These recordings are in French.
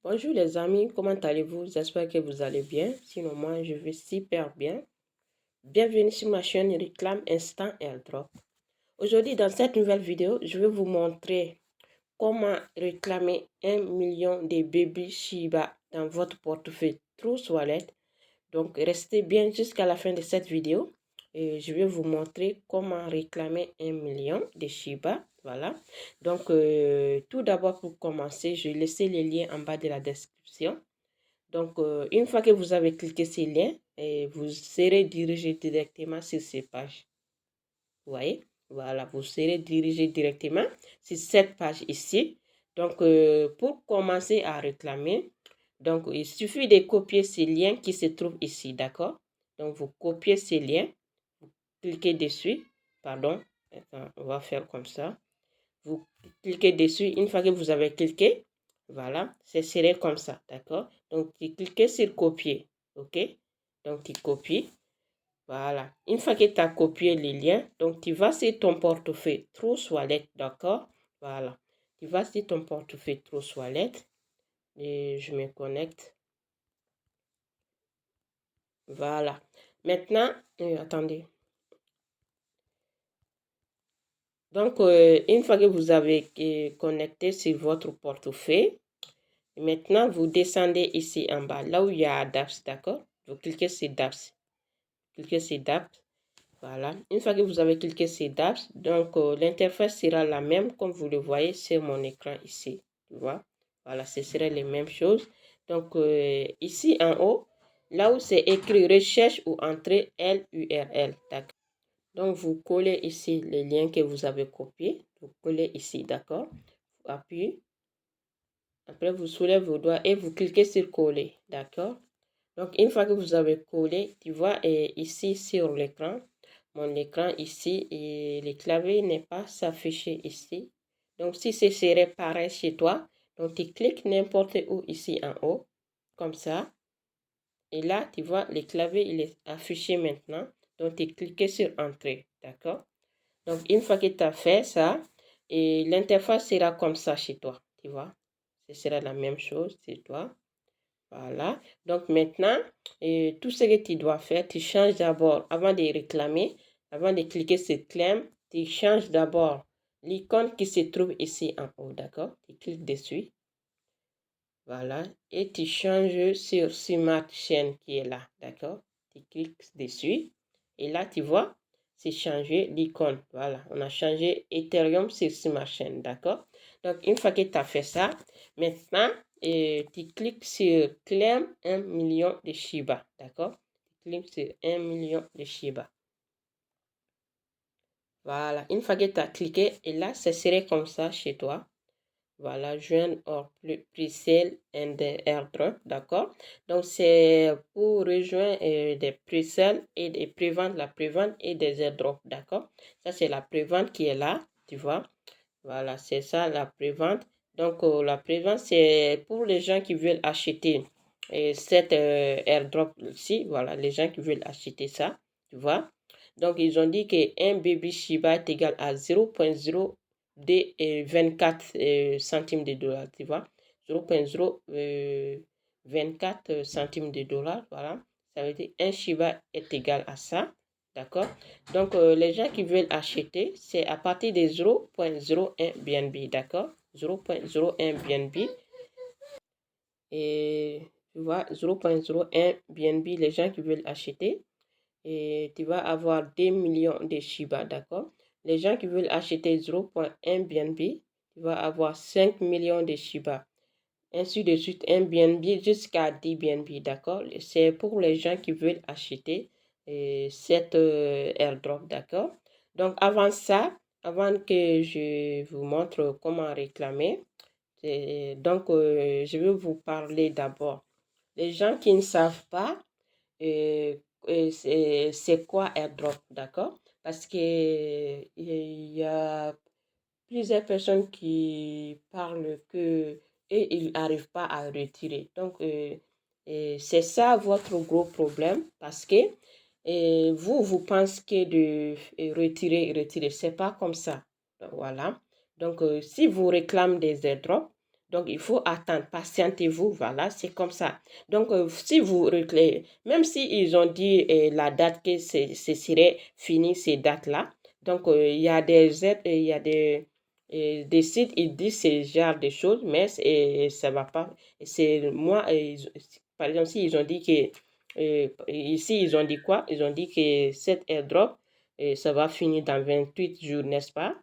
Bonjour les amis, comment allez-vous? J'espère que vous allez bien. Sinon, moi, je vais super bien. Bienvenue sur ma chaîne Réclame Instant Airdrop. Aujourd'hui, dans cette nouvelle vidéo, je vais vous montrer comment réclamer 1 million de Baby Shiba dans votre portefeuille Trust Wallet. Donc, restez bien jusqu'à la fin de cette vidéo. Et je vais vous montrer comment réclamer 1 million de Shiba. Voilà. Donc, tout d'abord, pour commencer, je vais laisser les liens en bas de la description. Donc, une fois que vous avez cliqué ces liens, vous serez dirigé directement sur ces pages. Vous voyez? Voilà, vous serez dirigé directement sur cette page ici. Donc, pour commencer à réclamer, donc, il suffit de copier ces liens qui se trouvent ici, d'accord? Donc, vous copiez ces liens, vous cliquez dessus, pardon, attends, on va faire comme ça. Vous cliquez dessus, une fois que vous avez cliqué, voilà, ce serait comme ça, d'accord? Donc, tu cliques sur copier, ok? Donc, tu copies, voilà. Une fois que tu as copié les liens, donc tu vas sur ton portefeuille Trust Wallet, d'accord? Voilà. Tu vas sur ton portefeuille Trust Wallet et je me connecte. Voilà. Maintenant, attendez. Donc, une fois que vous avez connecté sur votre portefeuille, maintenant, vous descendez ici en bas, là où il y a DApps, d'accord? Vous cliquez sur DApps. Cliquez sur DApps. Voilà. Une fois que vous avez cliqué sur DApps, donc l'interface sera la même comme vous le voyez sur mon écran ici. Tu vois? Voilà, ce serait les mêmes choses. Donc, ici en haut, là où c'est écrit recherche ou entrée l'URL. D'accord? Donc, vous collez ici les liens que vous avez copiés. Vous collez ici, d'accord? Vous appuyez. Après, vous soulevez vos doigts et vous cliquez sur coller, d'accord? Donc, une fois que vous avez collé, tu vois ici sur l'écran, mon écran ici, et le clavier n'est pas s'afficher ici. Donc, si ce serait pareil chez toi, donc tu cliques n'importe où ici en haut, comme ça. Et là, tu vois, le clavier, il est affiché maintenant. Donc, tu cliques sur Entrée, d'accord? Donc, une fois que tu as fait ça, et l'interface sera comme ça chez toi, tu vois. Ce sera la même chose chez toi. Voilà. Donc, maintenant, tout ce que tu dois faire, tu changes d'abord, avant de réclamer, avant de cliquer sur Claim, tu changes d'abord l'icône qui se trouve ici en haut, d'accord? Tu cliques dessus. Voilà. Et tu changes sur Smart Chain qui est là, d'accord? Tu cliques dessus. Et là, tu vois, c'est changé l'icône. Voilà. On a changé Ethereum sur Smart Chain, d'accord? Donc, une fois que tu as fait ça, maintenant, tu cliques sur Claim 1 million de Shiba, d'accord? Tu cliques sur 1 million de Shiba. Voilà. Une fois que tu as cliqué, et là, ce serait comme ça chez toi. Voilà, join or pre-sale and airdrop, d'accord? Donc, c'est pour rejoindre des pre-sales et des préventes, la prévente et des airdrops, d'accord? Ça, c'est la prévente qui est là, tu vois? Voilà, c'est ça la prévente. Donc, la prévente, c'est pour les gens qui veulent acheter cette airdrop ici. Voilà, les gens qui veulent acheter ça, tu vois? Donc, ils ont dit qu'un baby Shiba est égal à 0,024 centimes de dollars, tu vois? 0,024 centimes de dollars, voilà. Ça veut dire un Shiba est égal à ça, d'accord? Donc, les gens qui veulent acheter, c'est à partir de 0,01 BNB, d'accord? 0,01 BNB. Et tu vois, 0,01 BNB, les gens qui veulent acheter. Et tu vas avoir 2 millions de Shiba, d'accord? Les gens qui veulent acheter 0,1 BNB, tu vas avoir 5 millions de Shiba. Ainsi de suite, un BNB jusqu'à 10 BNB, d'accord? C'est pour les gens qui veulent acheter cette airdrop, d'accord? Donc, avant ça, avant que je vous montre comment réclamer, donc, je vais vous parler d'abord. Les gens qui ne savent pas, c'est quoi airdrop, d'accord? Parce que il y a plusieurs personnes qui parlent que et ils n'arrivent pas à retirer. Donc, c'est ça votre gros problème parce que vous pensez que de retirer, c'est pas comme ça. Donc, voilà. Donc, si vous réclamez des airdrops, Donc, il faut attendre, patientez-vous, voilà, c'est comme ça. Donc, si vous réclamez, même s'ils ont dit la date que ce serait fini, ces dates-là, donc il y a des aides, il y a des sites, ils disent ce genre de choses, mais ça va pas. C'est moi, par exemple, si ils ont dit que, ici, ils ont dit quoi? Ils ont dit que cette airdrop, ça va finir dans 28 jours, n'est-ce pas?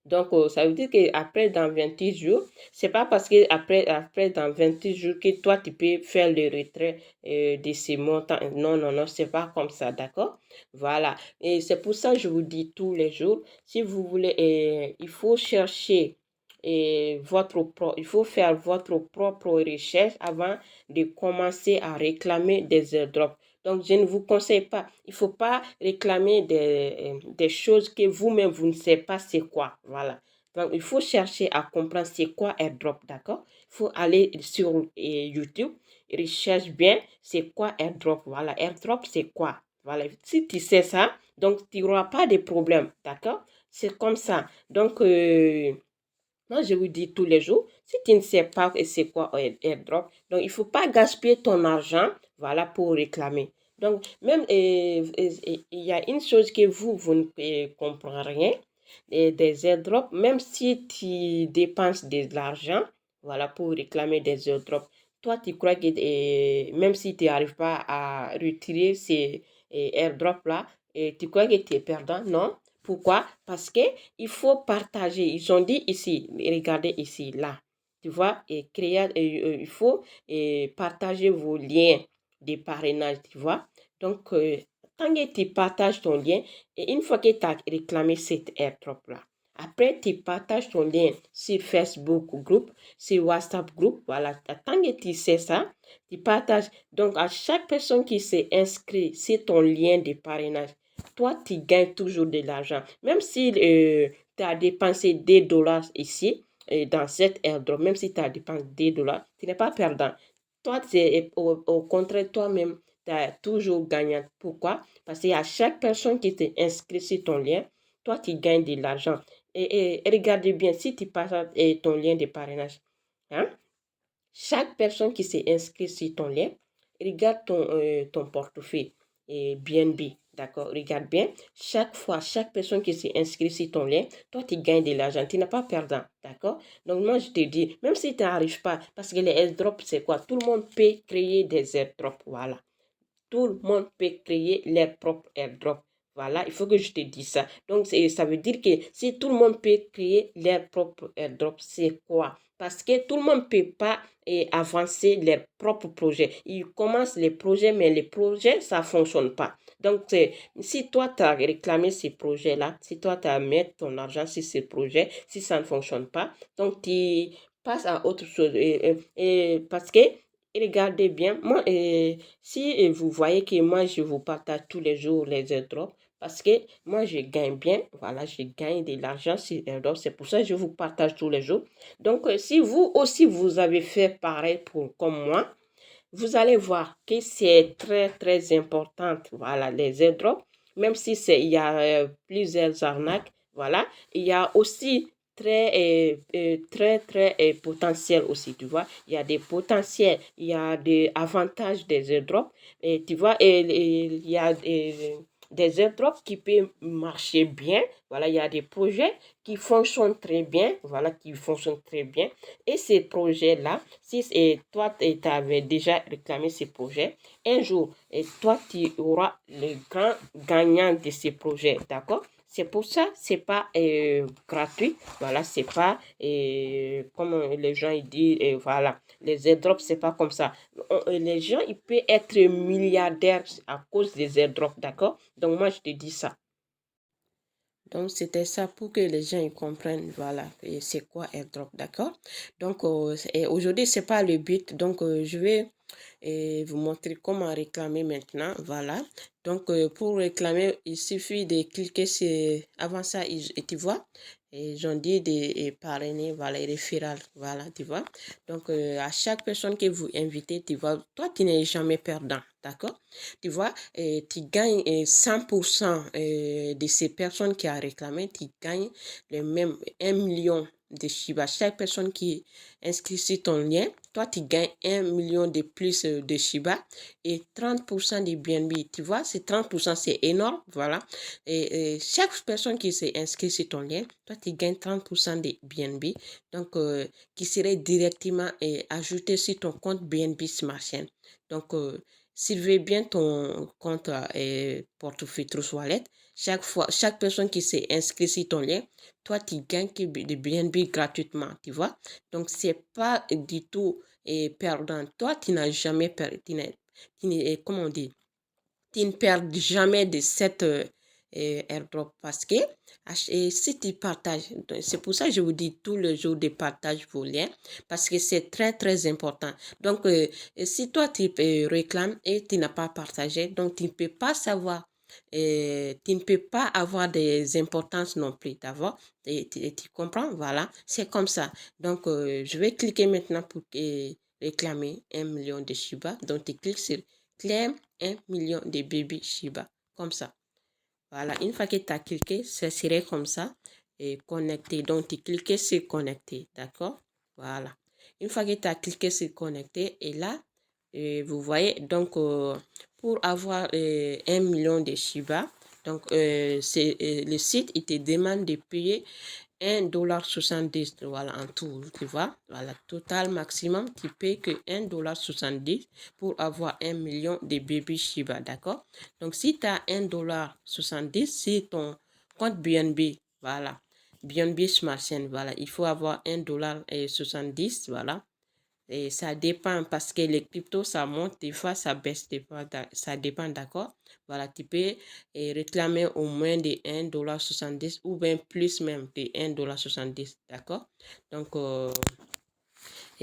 Donc, ça veut dire qu'après, dans 28 jours, c'est pas parce que après, dans 28 jours, que toi, tu peux faire le retrait de ces montants. Non, non, non, c'est pas comme ça, d'accord? Voilà. Et c'est pour ça que je vous dis tous les jours, si vous voulez, il faut chercher il faut faire votre propre recherche avant de commencer à réclamer des airdrops. Donc, je ne vous conseille pas. Il ne faut pas réclamer des choses que vous-même, vous ne savez pas c'est quoi. Voilà. Donc, il faut chercher à comprendre c'est quoi airdrop, d'accord? Il faut aller sur YouTube, recherche bien c'est quoi airdrop. Voilà, airdrop, c'est quoi? Voilà, si tu sais ça, donc tu n'auras pas de problème, d'accord? C'est comme ça. Donc, moi, je vous dis tous les jours, si tu ne sais pas c'est quoi airdrop, donc il ne faut pas gaspiller ton argent, voilà, pour réclamer. Donc, même, il y a une chose que vous ne comprenez rien, des airdrops, même si tu dépenses de l'argent, voilà, pour réclamer des airdrops, toi, tu crois que même si tu n'arrives pas à retirer ces airdrops-là, tu crois que tu es perdant? Non. Pourquoi? Parce que il faut partager. Ils ont dit ici, regardez ici, là. Tu vois, et créer, il faut partager vos liens de parrainage, tu vois. Donc, tant que tu partages ton lien, et une fois que tu as réclamé cette airdrop-là, après, tu partages ton lien sur Facebook groupe, sur WhatsApp groupe, voilà. Tant que tu sais ça, tu partages. Donc, à chaque personne qui s'est inscrite, c'est ton lien de parrainage. Toi, tu gagnes toujours de l'argent. Même si tu as dépensé des dollars ici, dans cette airdrop, même si tu as dépensé des dollars, tu n'es pas perdant. Toi, au contraire, toi-même, tu as toujours gagnant. Pourquoi? Parce qu'à chaque personne qui t'est inscrit sur ton lien, toi, tu gagnes de l'argent. Et regardez bien, si tu passes ton lien de parrainage, hein, chaque personne qui s'est inscrite sur ton lien, regarde ton portefeuille et BNB. D'accord? Regarde bien. Chaque fois, chaque personne qui s'est inscrite sur ton lien, toi, tu gagnes de l'argent. Tu n'es pas perdant. D'accord? Donc, moi, je te dis, même si tu n'arrives pas, parce que les airdrops, c'est quoi? Tout le monde peut créer des airdrops. Voilà. Tout le monde peut créer leur propre airdrop. Voilà, il faut que je te dise ça. Donc, ça veut dire que si tout le monde peut créer leur propre airdrop, c'est quoi? Parce que tout le monde ne peut pas avancer leur propre projet. Ils commencent les projets, mais les projets, ça ne fonctionne pas. Donc, si toi, tu as réclamé ces projets-là, si toi, tu as mis ton argent sur ces projets, si ça ne fonctionne pas, donc tu passes à autre chose. Parce que, regardez bien, moi, si vous voyez que moi, je vous partage tous les jours les airdrops, parce que moi, je gagne bien, voilà, je gagne de l'argent sur airdrop, c'est pour ça que je vous partage tous les jours. Donc, si vous aussi, vous avez fait pareil comme moi, vous allez voir que c'est très, très important, voilà, les airdrops, même si il y a plusieurs arnaques, voilà, il y a aussi très potentiel aussi, tu vois. Il y a des potentiels, il y a des avantages des airdrops, et tu vois, et il y a des airdrops qui peuvent marcher bien, voilà, il y a des projets qui fonctionnent très bien, voilà, qui fonctionnent très bien, et ces projets-là, si toi, tu avais déjà réclamé ces projets, un jour, et toi, tu auras le grand gagnant de ces projets, d'accord? C'est pour ça, c'est pas gratuit, voilà, c'est pas comme les gens ils disent, voilà, les airdrops, c'est pas comme ça. Les gens, ils peuvent être milliardaires à cause des airdrops, d'accord? Donc, moi, je te dis ça. Donc, c'était ça pour que les gens ils comprennent, voilà, et c'est quoi airdrop, d'accord? Donc, aujourd'hui, c'est pas le but. Donc, je vais vous montrer comment réclamer maintenant, voilà. Donc, pour réclamer, il suffit de cliquer sur, avant ça, et tu vois, et j'en dis de parrainer, voilà, et référal, voilà, tu vois. Donc, à chaque personne que vous invitez, tu vois, toi, tu n'es jamais perdant, d'accord? Tu vois, tu gagnes 100% de ces personnes qui ont réclamé, tu gagnes le même 1 million de Shiba. Chaque personne qui inscrit sur ton lien, toi, tu gagnes 1 million de plus de Shiba et 30% de BNB. Tu vois, c'est 30%, c'est énorme, voilà. Et chaque personne qui s'est inscrit sur ton lien, toi, tu gagnes 30% de BNB. Donc, qui serait directement ajouté sur ton compte BNB Smart Chain. Donc, surveille bien ton compte portefeuille Trust Wallet. Chaque personne qui s'est inscrite sur ton lien, toi, tu gagnes des BNB gratuitement, tu vois. Donc, c'est pas du tout perdant. Toi, tu n'as jamais perdu, comment on dit, tu ne perds jamais de cette airdrop parce que si tu partages, c'est pour ça que je vous dis tous les jours de partage vos liens parce que c'est très très important. Donc, si toi tu réclames et tu n'as pas partagé, donc tu ne peux pas savoir, tu ne peux pas avoir des importances non plus, d'abord. Tu comprends? Voilà, c'est comme ça. Donc, je vais cliquer maintenant pour réclamer 1 million de Shiba. Donc, tu cliques sur claim 1 million de baby Shiba. Comme ça. Voilà. Une fois que tu as cliqué, ça serait comme ça. Et connecté. Donc, tu cliques sur connecter. D'accord? Voilà. Une fois que tu as cliqué sur connecter, et là, vous voyez, donc, pour avoir 1 million de Shiba, donc, le site, il te demande de payer 1,70 $, voilà, en tout, tu vois, voilà, total maximum, tu payes que 1,70 $ pour avoir 1 million de baby Shiba, d'accord? Donc, si tu as 1,70 $, c'est ton compte BNB, voilà, BNB Smart Chain, voilà, il faut avoir 1,70 $, voilà, et ça dépend parce que les cryptos, ça monte, des fois ça baisse, des fois ça dépend, d'accord? Voilà, tu peux réclamer au moins de 1,70 $ ou bien plus même de 1,70 $, d'accord? Donc,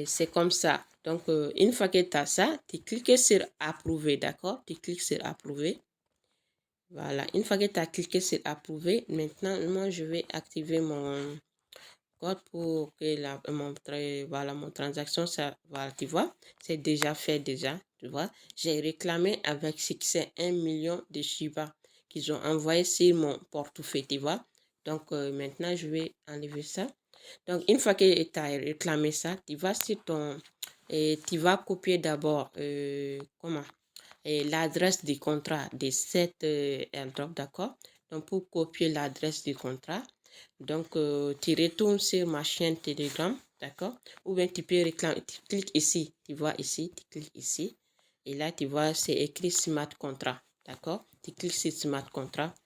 c'est comme ça. Donc, une fois que tu as ça, tu cliques sur approuver, d'accord? Tu cliques sur approuver. Voilà, une fois que tu as cliqué sur approuver, maintenant, moi, je vais activer mon code pour que voilà, mon transaction, ça, voilà, tu vois, c'est déjà fait déjà, tu vois. J'ai réclamé avec succès 1 million de Shiba qu'ils ont envoyé sur mon portefeuille, tu vois. Donc, maintenant, je vais enlever ça. Donc, une fois que tu as réclamé ça, tu vas sur ton... Et tu vas copier d'abord, comment? L'adresse du contrat de cette airdrop, d'accord? Donc, pour copier l'adresse du contrat, donc, tu retournes sur ma chaîne Telegram, d'accord? Ou bien tu peux réclamer, tu cliques ici, tu vois ici, tu cliques ici. Et là, tu vois, c'est écrit Smart Contract, d'accord? Tu cliques sur Smart Contract.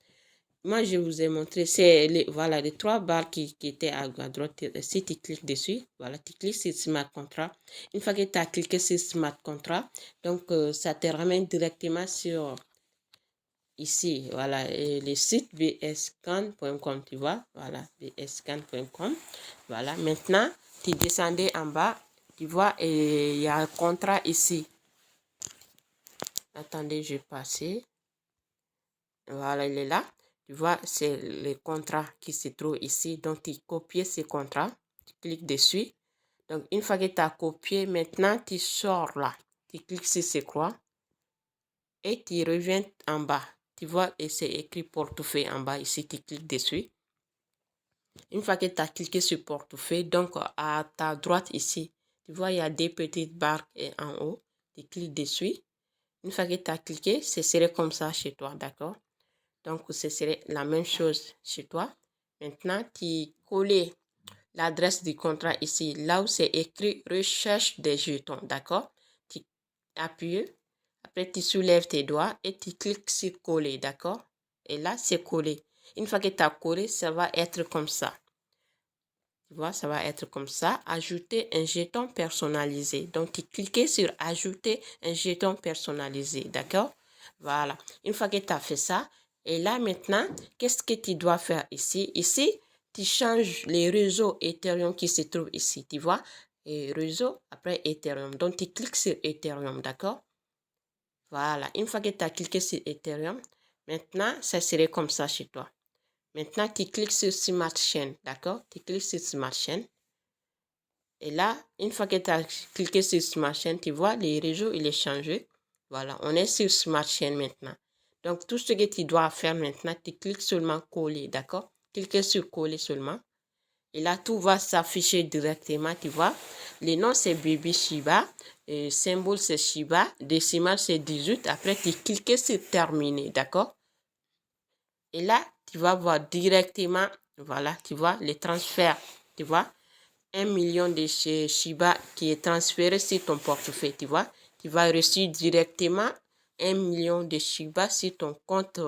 Moi, je vous ai montré, c'est voilà, les trois barres qui étaient à droite. Si tu cliques dessus, voilà, tu cliques sur Smart Contract. Une fois que tu as cliqué sur Smart Contract, donc, ça te ramène directement sur ici, voilà, le site bscan.com, tu vois, voilà, bscan.com. Voilà, maintenant, tu descendais en bas, tu vois, et il y a un contrat ici. Attendez, je vais passer. Voilà, il est là. Tu vois, c'est le contrat qui se trouve ici. Donc, tu copies ce contrat, tu cliques dessus. Donc, une fois que tu as copié, maintenant, tu sors là. Tu cliques sur ce croix et tu reviens en bas. Tu vois, et c'est écrit portefeuille en bas. Ici, tu cliques dessus. Une fois que tu as cliqué sur portefeuille, donc à ta droite ici, tu vois, il y a des petites barres en haut. Tu cliques dessus. Une fois que tu as cliqué, ce serait comme ça chez toi, d'accord? Donc, ce serait la même chose chez toi. Maintenant, tu colles l'adresse du contrat ici, là où c'est écrit recherche des jetons, d'accord? Tu appuies, après tu soulèves tes doigts et tu cliques sur coller, d'accord? Et là, c'est collé. Une fois que tu as collé, ça va être comme ça. Tu vois, ça va être comme ça. Ajouter un jeton personnalisé. Donc, tu cliques sur ajouter un jeton personnalisé, d'accord? Voilà. Une fois que tu as fait ça, et là maintenant, qu'est-ce que tu dois faire ici? Ici, tu changes les réseaux Ethereum qui se trouvent ici, tu vois? Et réseau, après Ethereum. Donc, tu cliques sur Ethereum, d'accord? Voilà. Une fois que tu as cliqué sur Ethereum, maintenant, ça serait comme ça chez toi. Maintenant, tu cliques sur Smart Chain, d'accord? Tu cliques sur Smart Chain. Et là, une fois que tu as cliqué sur Smart Chain, tu vois, les réseaux, il est changé. Voilà, on est sur Smart Chain maintenant. Donc, tout ce que tu dois faire maintenant, tu cliques seulement coller, d'accord? Cliquez sur coller seulement. Et là, tout va s'afficher directement, tu vois. Les noms, c'est Baby Shiba. Symbole, c'est Shiba. Décimal, c'est 18. Après, tu cliques sur terminer, d'accord? Et là, tu vas voir directement, voilà, tu vois, les transferts, tu vois. 1 million de Shiba qui est transféré sur ton portefeuille, tu vois. Tu vas reçu directement 1 million de Shiba sur ton compte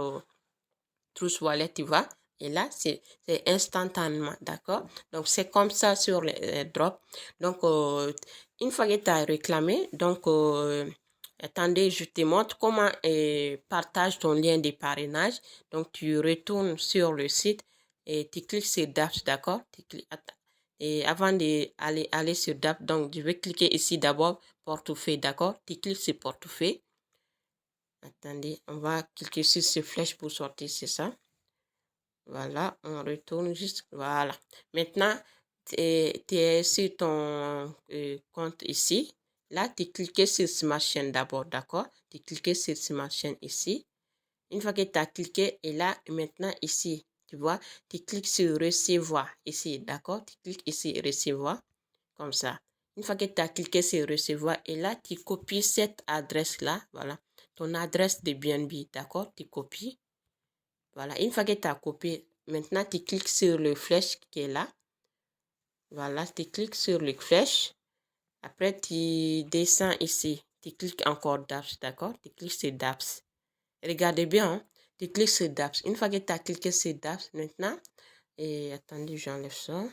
Trust Wallet, tu vois. Et là, c'est instantanément, d'accord? Donc, c'est comme ça sur les drops. Donc, une fois que tu as réclamé, donc, attendez, je te montre comment partage ton lien de parrainage. Donc, tu retournes sur le site et tu cliques sur DApps, d'accord? Et avant d'aller sur DApps, donc, je vais cliquer ici d'abord, portefeuille, d'accord? Tu cliques sur portefeuille. Attendez, on va cliquer sur ces flèches pour sortir, c'est ça? Voilà, on retourne juste, voilà. Maintenant, tu es sur ton compte ici. Là, tu cliques sur Smart Chain d'abord, d'accord? Tu cliques sur Smart Chain ici. Une fois que tu as cliqué, et là, maintenant ici, tu vois, tu cliques sur Recevoir ici, d'accord? Tu cliques ici, Recevoir, comme ça. Une fois que tu as cliqué sur Recevoir, et là, tu copies cette adresse-là, voilà. Ton adresse de BNB, d'accord? Tu copies. Voilà, une fois que tu as copié, maintenant tu cliques sur le flèche qui est là. Voilà, tu cliques sur le flèche. Après, tu descends ici. Tu cliques encore DApps, d'accord? Tu cliques sur DApps. Regardez bien, hein? Tu cliques sur DApps. Une fois que tu as cliqué sur DApps, maintenant, et attendez, j'enlève ça.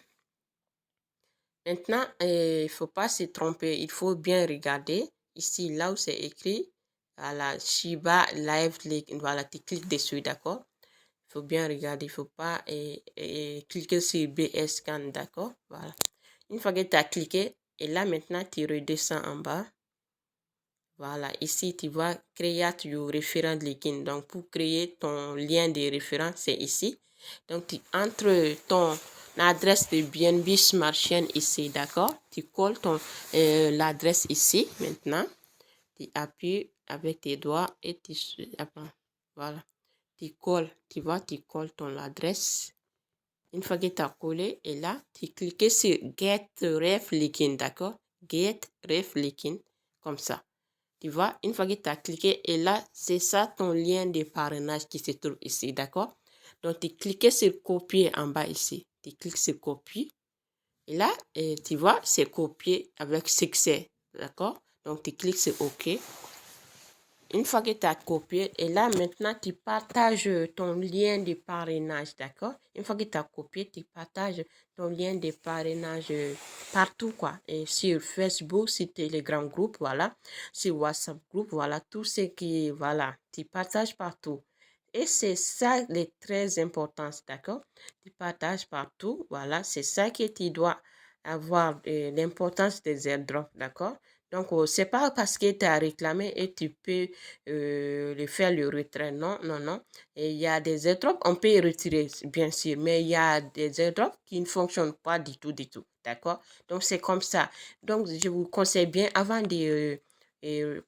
Maintenant, il ne faut pas se tromper. Il faut bien regarder ici, là où c'est écrit. Voilà, Shiba Live Link. Voilà, tu cliques dessus, d'accord? Il faut bien regarder, il ne faut pas cliquer sur BS Scan, d'accord? Voilà. Une fois que tu as cliqué, et là maintenant, tu redescends en bas. Voilà, ici, tu vas créer your referent login. Donc, pour créer ton lien de référence, c'est ici. Donc, tu entres ton adresse de BNB Smart Chain ici, d'accord? Tu colles l'adresse ici, maintenant. Tu appuies avec tes doigts et tu... Voilà. Tu colles, tu vois, tu colles ton adresse. Une fois que tu as collé, et là, tu cliques sur Get Ref Login, d'accord? Get Ref Login, comme ça. Tu vois, une fois que tu as cliqué, et là, c'est ça ton lien de parrainage qui se trouve ici, d'accord? Donc, tu cliques sur Copier en bas ici. Tu cliques sur Copier. Et là, tu vois, c'est copié avec succès, d'accord? Donc, tu cliques sur OK. Une fois que tu as copié, et là, maintenant, tu partages ton lien de parrainage, d'accord? Une fois que tu as copié, tu partages ton lien de parrainage partout, quoi. Et sur Facebook, sur Telegram Group, voilà. Sur WhatsApp Group, voilà. Tout ce qui, voilà, tu partages partout. Et c'est ça le très important, d'accord? Tu partages partout, voilà. C'est ça que tu dois avoir l'importance des airdrops, d'accord? Donc, c'est pas parce que tu as réclamé et tu peux faire le retrait. Non, non, non. Et il y a des airdrops, on peut retirer, bien sûr, mais il y a des airdrops qui ne fonctionnent pas du tout, du tout. D'accord? Donc, c'est comme ça. Donc, je vous conseille bien, avant de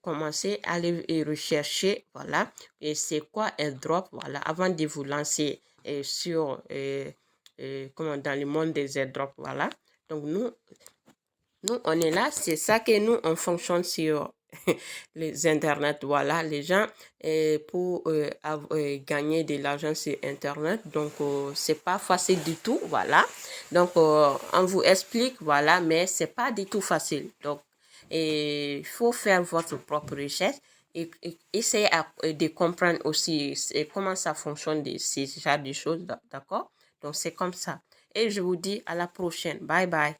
commencer, aller rechercher, voilà, et c'est quoi airdrop, voilà, avant de vous lancer sur, comment, dans le monde des airdrops, voilà. Donc, nous, on est là, c'est ça que nous, on fonctionne sur les Internet. Voilà, les gens, pour gagner de l'argent sur Internet, donc, c'est pas facile du tout, voilà. Donc, on vous explique, voilà, mais c'est pas du tout facile. Donc, il faut faire votre propre recherche et essayer de comprendre aussi comment ça fonctionne, ces genre de choses, d'accord? Donc, c'est comme ça. Et je vous dis à la prochaine. Bye bye.